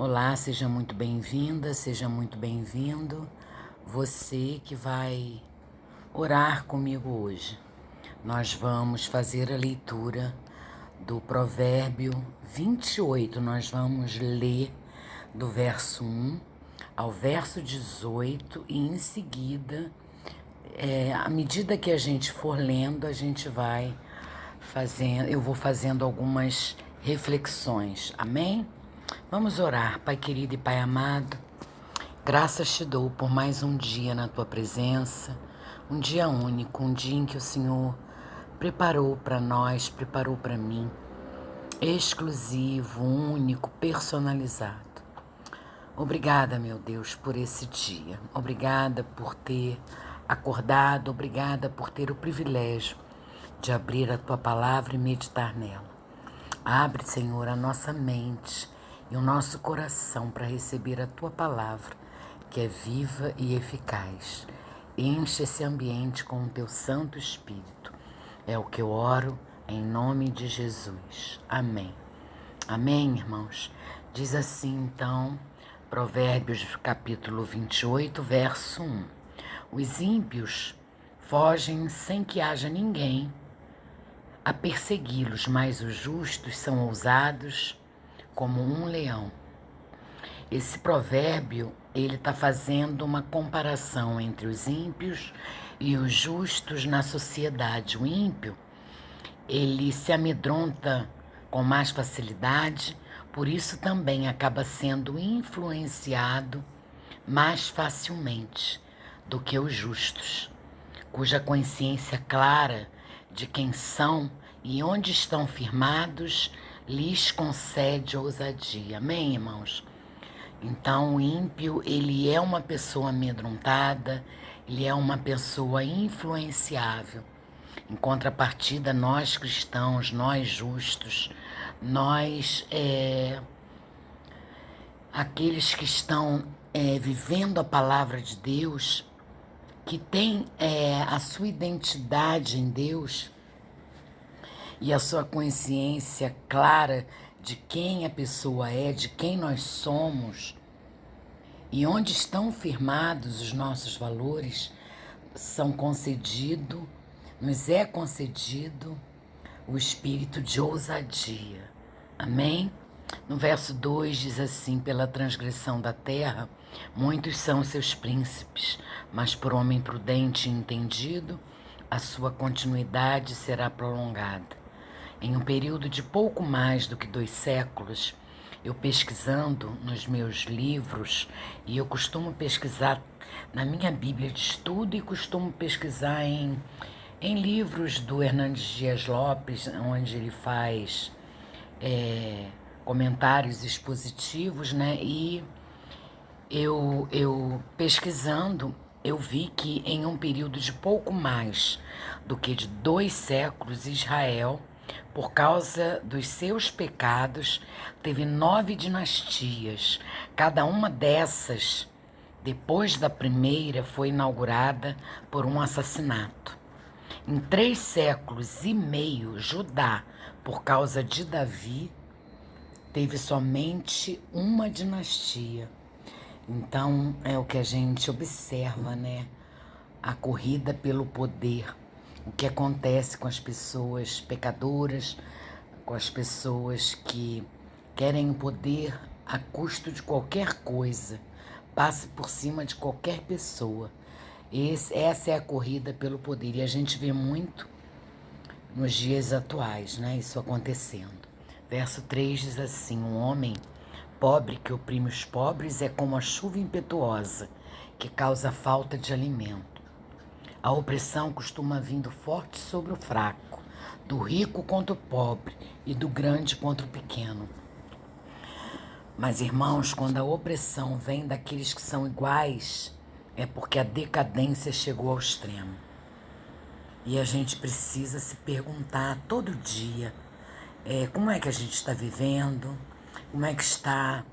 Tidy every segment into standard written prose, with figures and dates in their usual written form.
Olá, seja muito bem-vinda, seja muito bem-vindo. Você que vai orar comigo hoje. Nós vamos fazer a leitura do Provérbio 28. Nós vamos ler do verso 1 ao verso 18 e em seguida, à medida que a gente for lendo, a gente vai fazendo, eu vou fazendo algumas reflexões. Amém? Vamos orar, Pai querido e Pai amado. Graças te dou por mais um dia na tua presença, um dia único, um dia em que o Senhor preparou para nós, preparou para mim, exclusivo, único, personalizado. Obrigada, meu Deus, por esse dia. Obrigada por ter acordado, obrigada por ter o privilégio de abrir a tua palavra e meditar nela. Abre, Senhor, a nossa mente e o nosso coração para receber a tua palavra, que é viva e eficaz. Enche esse ambiente com o teu Santo Espírito. É o que eu oro em nome de Jesus. Amém. Amém, irmãos? Diz assim, então, Provérbios capítulo 28, verso 1. Os ímpios fogem sem que haja ninguém a persegui-los, mas os justos são ousados como um leão. Esse provérbio, ele está fazendo uma comparação entre os ímpios e os justos na sociedade. O ímpio, ele se amedronta com mais facilidade, por isso também acaba sendo influenciado mais facilmente do que os justos, cuja consciência clara de quem são e onde estão firmados lhes concede ousadia. Amém, irmãos? Então, o ímpio, ele é uma pessoa amedrontada, ele é uma pessoa influenciável. Em contrapartida, nós cristãos, nós justos, nós, aqueles que estão vivendo a palavra de Deus, que tem a sua identidade em Deus e a sua consciência clara de quem a pessoa é, de quem nós somos e onde estão firmados os nossos valores, nos é concedido o espírito de ousadia. Amém? No verso 2 diz assim: pela transgressão da terra, muitos são seus príncipes, mas por homem prudente e entendido, a sua continuidade será prolongada. Em um período de pouco mais do que 2 séculos, eu pesquisando nos meus livros, e eu costumo pesquisar na minha Bíblia de estudo e costumo pesquisar em livros do Hernandes Dias Lopes, onde ele faz comentários expositivos, né? E eu pesquisando, eu vi que em um período de pouco mais do que de 2 séculos, Israel, por causa dos seus pecados, teve 9 dinastias. Cada uma dessas, depois da primeira, foi inaugurada por um assassinato. Em 3 séculos e meio, Judá, por causa de Davi, teve somente uma dinastia. Então, é o que a gente observa, né? A corrida pelo poder. O que acontece com as pessoas pecadoras, com as pessoas que querem o poder a custo de qualquer coisa, passa por cima de qualquer pessoa. Essa é a corrida pelo poder e a gente vê muito nos dias atuais, né? Isso acontecendo. Verso 3 diz assim: um homem pobre que oprime os pobres é como a chuva impetuosa que causa falta de alimento. A opressão costuma vir do forte sobre o fraco, do rico contra o pobre e do grande contra o pequeno. Mas, irmãos, quando a opressão vem daqueles que são iguais, é porque a decadência chegou ao extremo. E a gente precisa se perguntar todo dia como é que a gente está vivendo, como é que está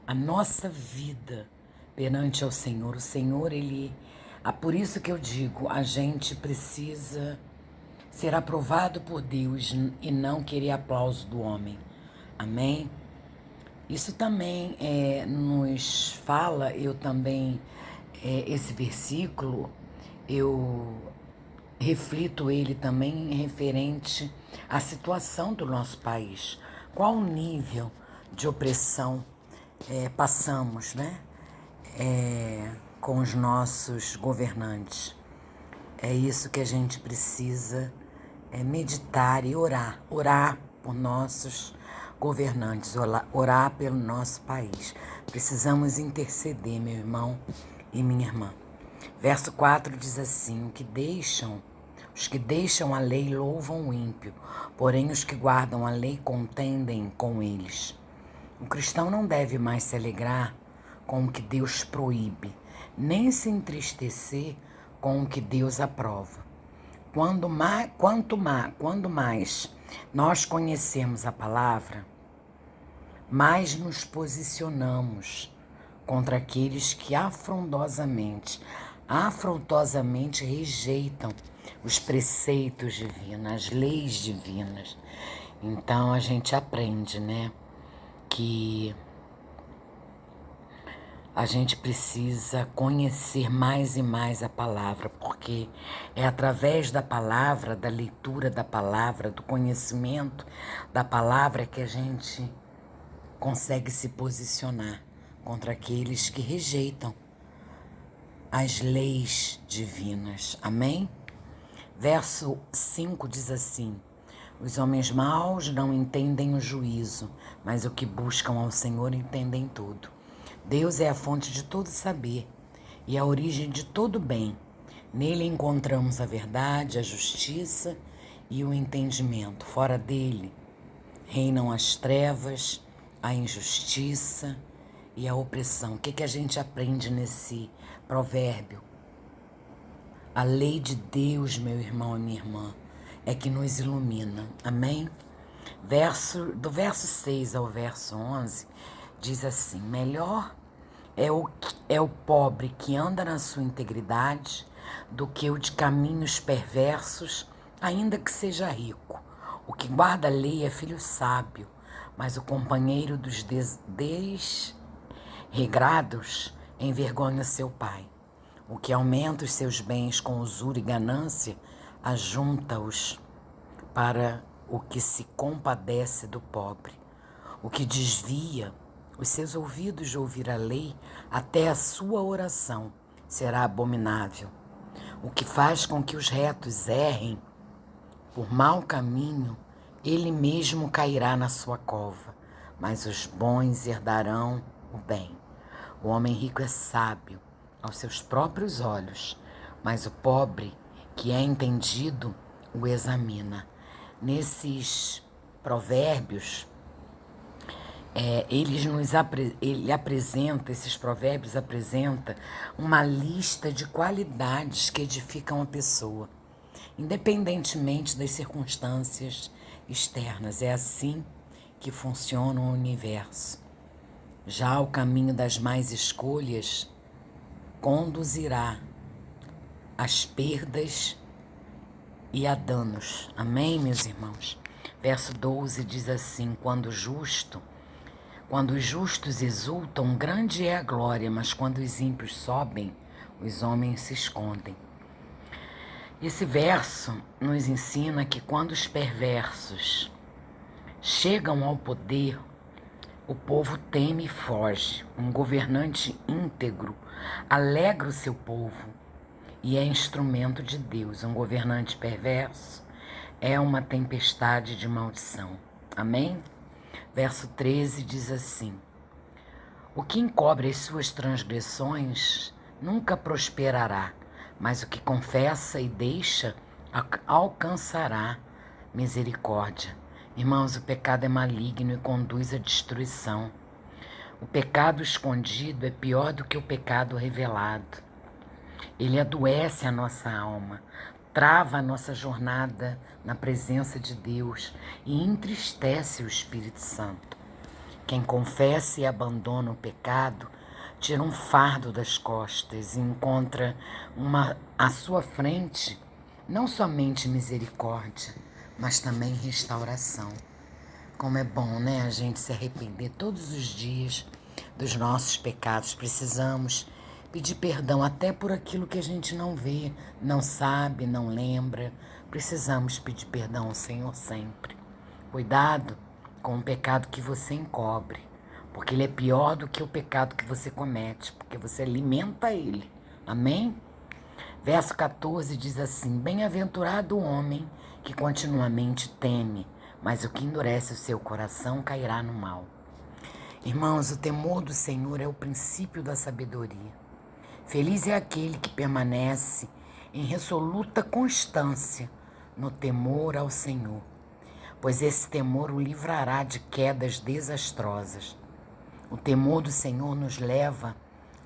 a nossa vida perante ao Senhor. O Senhor, Ele... por isso que eu digo, a gente precisa ser aprovado por Deus e não querer aplauso do homem. Amém? Isso também nos fala, eu também, esse versículo, eu reflito ele também referente à situação do nosso país. Qual o nível de opressão passamos, né? Com os nossos governantes. É isso que a gente precisa meditar e orar. Orar por nossos governantes, orar pelo nosso país. Precisamos interceder, meu irmão e minha irmã. Verso 4 diz assim: os que deixam a lei louvam o ímpio, porém os que guardam a lei contendem com eles. O cristão não deve mais se alegrar com o que Deus proíbe, nem se entristecer com o que Deus aprova. Quando mais nós conhecemos a palavra, mais nos posicionamos contra aqueles que afrontosamente rejeitam os preceitos divinos, as leis divinas. Então a gente aprende, né, que a gente precisa conhecer mais e mais a palavra, porque é através da palavra, da leitura da palavra, do conhecimento da palavra que a gente consegue se posicionar contra aqueles que rejeitam as leis divinas. Amém? Verso 5 diz assim: os homens maus não entendem o juízo, mas o que buscam ao Senhor entendem tudo. Deus é a fonte de todo saber e a origem de todo bem. Nele encontramos a verdade, a justiça e o entendimento. Fora dele reinam as trevas, a injustiça e a opressão. O que a gente aprende nesse provérbio? A lei de Deus, meu irmão e minha irmã, é que nos ilumina. Amém? Do verso 6 ao verso 11, diz assim: melhor é o pobre que anda na sua integridade do que o de caminhos perversos, ainda que seja rico. O que guarda a lei é filho sábio, mas o companheiro dos desregrados envergonha seu pai. O que aumenta os seus bens com usura e ganância, ajunta-os para o que se compadece do pobre. O que desvia os seus ouvidos de ouvir a lei, até a sua oração será abominável. O que faz com que os retos errem por mau caminho, ele mesmo cairá na sua cova, mas os bons herdarão o bem. O homem rico é sábio aos seus próprios olhos, mas o pobre, que é entendido, o examina. Nesses provérbios, esses provérbios apresentam uma lista de qualidades que edificam a pessoa, independentemente das circunstâncias externas. É assim que funciona o universo. Já o caminho das más escolhas conduzirá às perdas e a danos. Amém, meus irmãos? Verso 12 diz assim: quando os justos exultam, grande é a glória, mas quando os ímpios sobem, os homens se escondem. Esse verso nos ensina que quando os perversos chegam ao poder, o povo teme e foge. Um governante íntegro alegra o seu povo e é instrumento de Deus. Um governante perverso é uma tempestade de maldição. Amém? Verso 13 diz assim: o que encobre as suas transgressões nunca prosperará, mas o que confessa e deixa alcançará misericórdia. Irmãos, o pecado é maligno e conduz à destruição. O pecado escondido é pior do que o pecado revelado. Ele adoece a nossa alma, trava a nossa jornada na presença de Deus e entristece o Espírito Santo. Quem confessa e abandona o pecado tira um fardo das costas e encontra à sua frente não somente misericórdia, mas também restauração. Como é bom, né, a gente se arrepender todos os dias dos nossos pecados. Precisamos pedir perdão até por aquilo que a gente não vê, não sabe, não lembra. Precisamos pedir perdão ao Senhor sempre. Cuidado com o pecado que você encobre, porque ele é pior do que o pecado que você comete, porque você alimenta ele. Amém? Verso 14 diz assim: Bem-aventurado o homem que continuamente teme, mas o que endurece o seu coração cairá no mal. Irmãos, o temor do Senhor é o princípio da sabedoria. Feliz é aquele que permanece em resoluta constância no temor ao Senhor, pois esse temor o livrará de quedas desastrosas. O temor do Senhor nos leva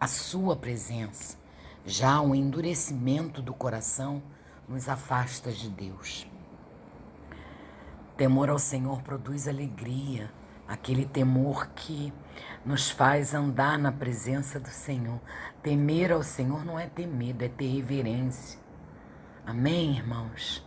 à sua presença. Já o endurecimento do coração nos afasta de Deus. Temor ao Senhor produz alegria, aquele temor que nos faz andar na presença do Senhor. Temer ao Senhor não é ter medo, é ter reverência. Amém, irmãos?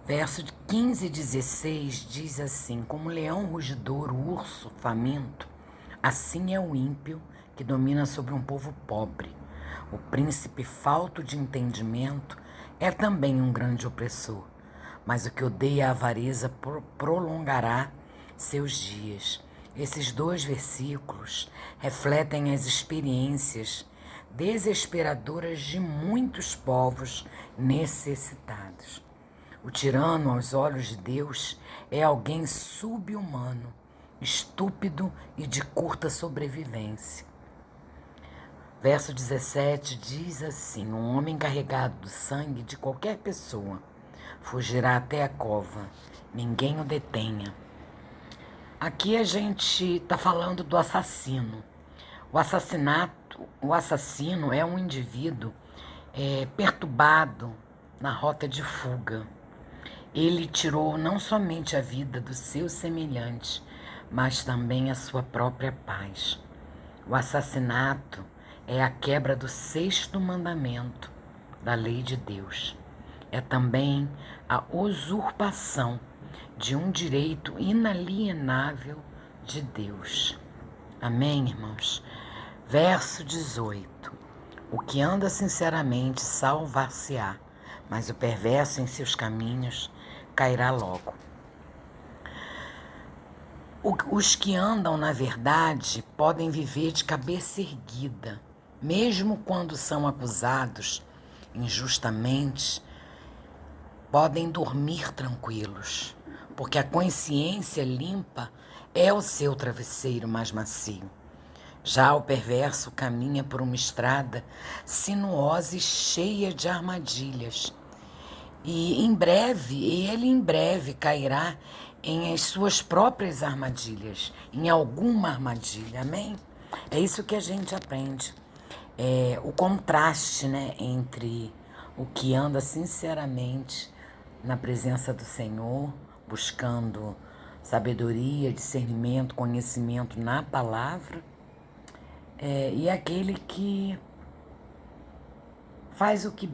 Verso 15 e 16 diz assim: Como leão rugidor, o urso faminto, assim é o ímpio que domina sobre um povo pobre. O príncipe falto de entendimento é também um grande opressor, mas o que odeia a avareza prolongará seus dias. Esses 2 versículos refletem as experiências desesperadoras de muitos povos necessitados. O tirano, aos olhos de Deus, é alguém sub-humano, estúpido e de curta sobrevivência. Verso 17 diz assim: Um homem carregado do sangue de qualquer pessoa fugirá até a cova, ninguém o detenha. Aqui a gente está falando do assassino. O assassino é um indivíduo perturbado na rota de fuga. Ele tirou não somente a vida do seu semelhante, mas também a sua própria paz. O assassinato é a quebra do 6º mandamento da lei de Deus. É também a usurpação de um direito inalienável de Deus. Amém, irmãos? Verso 18. O que anda sinceramente salvar-se-á, mas o perverso em seus caminhos cairá logo. Os que andam na verdade podem viver de cabeça erguida, mesmo quando são acusados injustamente, podem dormir tranquilos, porque a consciência limpa é o seu travesseiro mais macio. Já o perverso caminha por uma estrada sinuosa e cheia de armadilhas. E ele em breve cairá em as suas próprias armadilhas, em alguma armadilha, amém? É isso que a gente aprende. O contraste, né, entre o que anda sinceramente na presença do Senhor, buscando sabedoria, discernimento, conhecimento na palavra, e aquele que faz o que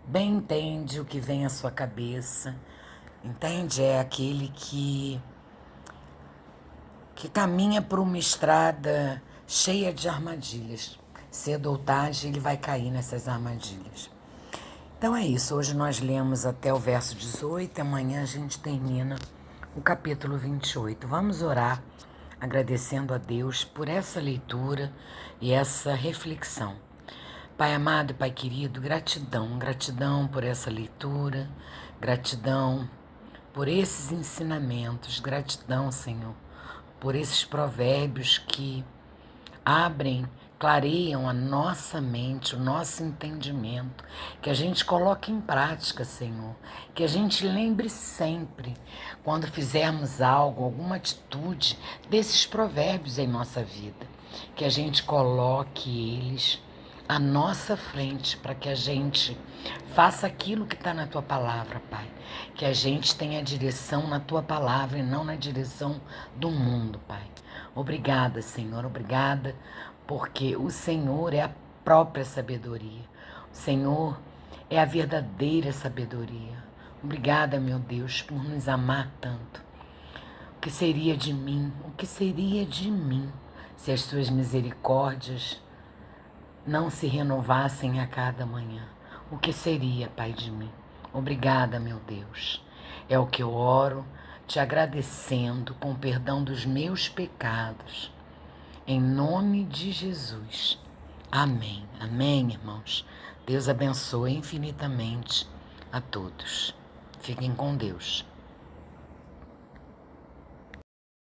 bem entende, o que vem à sua cabeça, entende? É aquele que caminha por uma estrada cheia de armadilhas. Cedo ou tarde ele vai cair nessas armadilhas. Então é isso, hoje nós lemos até o verso 18, amanhã a gente termina o capítulo 28. Vamos orar agradecendo a Deus por essa leitura e essa reflexão. Pai amado, Pai querido, gratidão, gratidão por essa leitura, gratidão por esses ensinamentos, gratidão, Senhor, por esses provérbios que abrem, clareiam a nossa mente, o nosso entendimento, que a gente coloque em prática, Senhor, que a gente lembre sempre, quando fizermos algo, alguma atitude, desses provérbios em nossa vida, que a gente coloque eles à nossa frente, para que a gente faça aquilo que está na Tua palavra, Pai, que a gente tenha direção na Tua palavra e não na direção do mundo, Pai. Obrigada, Senhor, obrigada, porque o Senhor é a própria sabedoria. O Senhor é a verdadeira sabedoria. Obrigada, meu Deus, por nos amar tanto. que seria de mim? O que seria de mim se as suas misericórdias não se renovassem a cada manhã? O que seria, Pai, de mim? Obrigada, meu Deus. É o que eu oro, te agradecendo com o perdão dos meus pecados. Em nome de Jesus. Amém. Amém, irmãos. Deus abençoe infinitamente a todos. Fiquem com Deus.